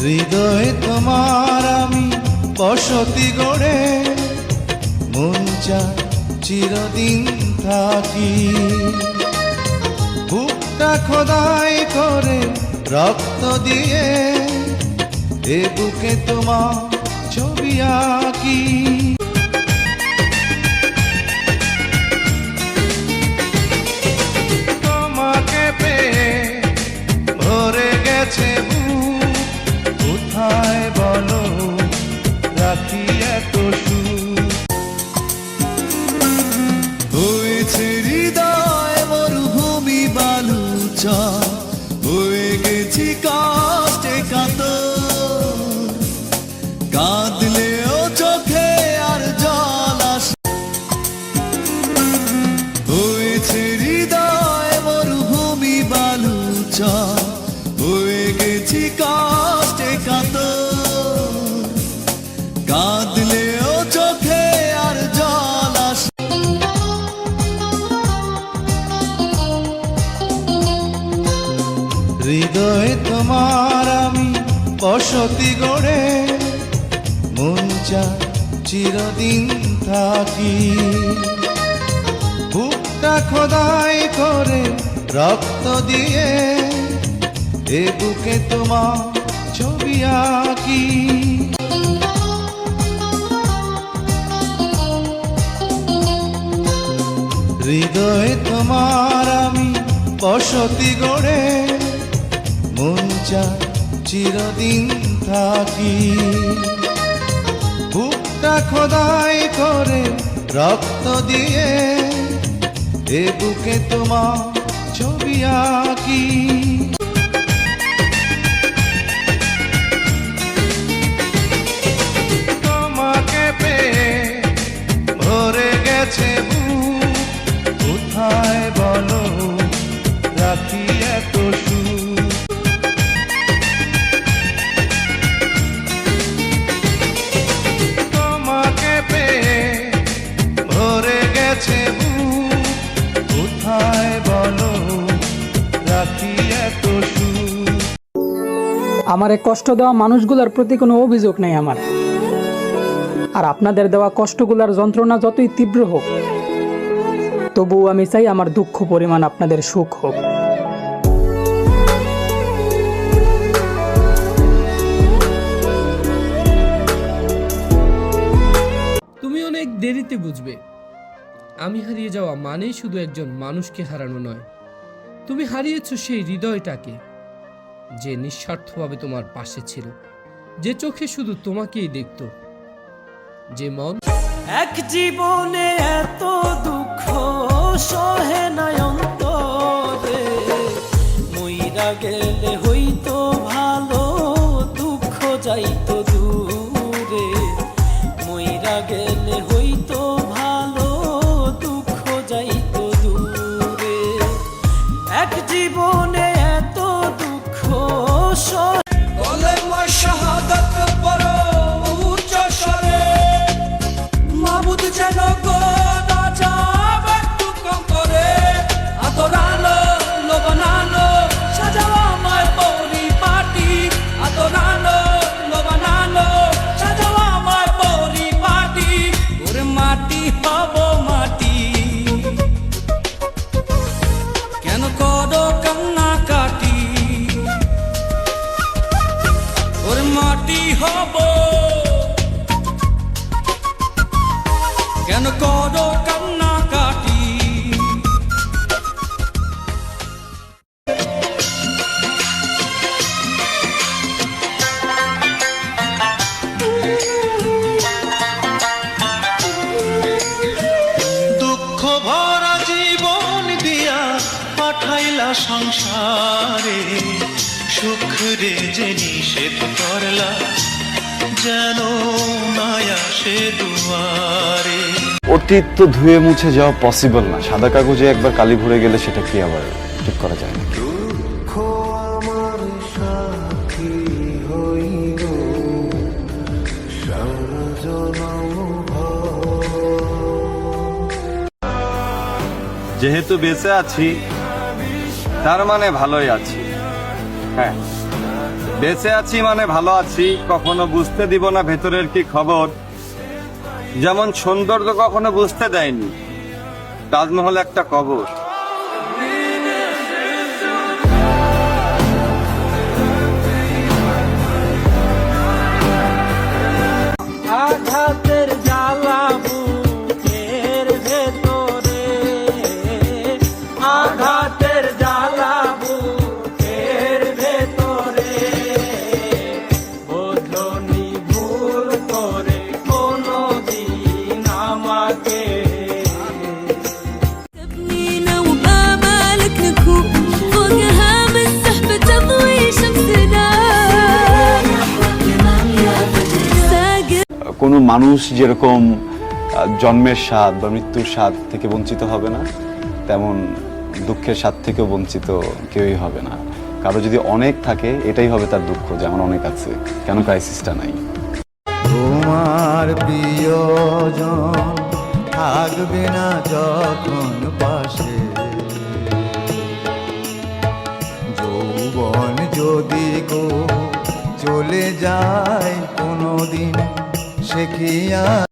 হৃদয় তোমার আমি বসতি গড়ে মন চায় চিরদিন থাকি। বুকটা খোদাই করে রক্ত দিয়ে এ বুকে তোমার ছবি আঁকি। তোমাকে পেয়ে ভরে গেছে বুক, কোথায় বলো রাখি এত সুখ। হয়েছে হৃদয় মরুভূমি বালুচা, হয়ে গেছি কষ্টে কাতর, কাঁদলেও চোখে আর জল আসে। হয়েছে হৃদয় মরুভূমি বালুচা, হয়ে গেছি কষ্টে কাতর, কাঁদলেও চোখে আর জল আসে। হৃদয় তোমার আমি বসতি গড়ে মন চায় চিরদিন থাকি। বুকটা খোদাই করে রক্ত দিয়ে এ বুকে তোমার ছবি আঁকি। হৃদয় তোমার আমি বসতি গড়ে মন চায় চিরদিন থাকি। বুকটা খোদাই করে রক্ত দিয়ে এ বুকে তোমার ছবি আঁকি। তোমাকে পেয়ে ভরে গেছে বুক, কোথায় বলো রাখি এত সুখ। তোমাকে পেয়ে ভরে গেছে বুক, কোথায় বলো রাখি এত সুখ। আমারে কষ্ট দেওয়া মানুষগুলোর প্রতি কোনো অভিযোগ নেই আমার, আর আপনাদের দেওয়া কষ্টগুলোর যন্ত্রণা যতই তীব্র হোক, তবুও আমি চাই আমার দুঃখ পরিমাণ আপনাদের সুখ হোক। তুমি অনেক দেরিতে বুঝবে, আমি হারিয়ে যাওয়া মানেই শুধু একজন মানুষকে হারানো নয়। তুমি হারিয়েছো সেই হৃদয়টাকে, যে নিঃস্বার্থভাবে তোমার পাশে ছিল, যে চোখে শুধু তোমাকেই দেখতো, যে মন এক জীবনে এত দুঃখ সহে নাই অন্তরে, মইরা গেলে হইতো ভালো দুঃখ যাইতো দূরে, মইরা গেলে হইতো ভালো দুঃখ যাইতো দূরে। এক জীবনে এত দুঃখ কলেমা শাহাদাত পড়ো উচ্চ স্বরে, মাবুদ যেন গো না যাবে একটু কম করে। আদরানো লোবানানো সাজাও আমার পরিপাটি, আদরানো লোবানানো সাজাও আমার পরিপাটি। ওরে মাটি হব মাটি, কেন করো কান্না কাটি। ওরে মাটি হব, কেন করো কান্না কাটি। দুঃখ ভরা জীবন দিয়া পাঠাইলা সংসারে, সুখ রে যে নিষেধ করলা যেন না আসে দুয়ারে। অতীত তো ধুয়ে মুছে যাওয়া পসিবল না, সাদা কাগজে একবার কালি ভরে গেলে সেটা কি আবার ঠিক করা যায় না। দুঃখ আমার সাথী হইল সারা জনম যেহেতু বেঁচে আছি তার মানে ভালোই আছি। হ্যাঁ, বেঁচে আছি মানে ভালো আছি, কখনো বুঝতে দিব না ভেতরের কি খবর। যেমন সৌন্দর্য কখনো বুঝতে দেয়নি তাজমহল একটা কবর। আঘাতের জ্বালা বুকের ভেতরে, আঘাতের জ্বালা বুকের ভেতরে, বোঝনি ভুল করে কোনদিন আমাকে। تبنينا وبآمالك نكون فوق هام السحب تضوي شمسنا. কোনো মানুষ যেরকম জন্মের স্বাদ বা মৃত্যুর স্বাদ থেকে বঞ্চিত হবে না, তেমন দুঃখের স্বাদ থেকেও বঞ্চিত কেউই হবে না। কারো যদি অনেক থাকে এটাই হবে তার দুঃখ, যে আমার অনেক আছে, কেন ক্রাইসিসটা নাই। তোমার প্রিয়জন থাকবে না যখন পাশে, যৌবন যদি গো চলে যায় কোনোদিন, সে কি আর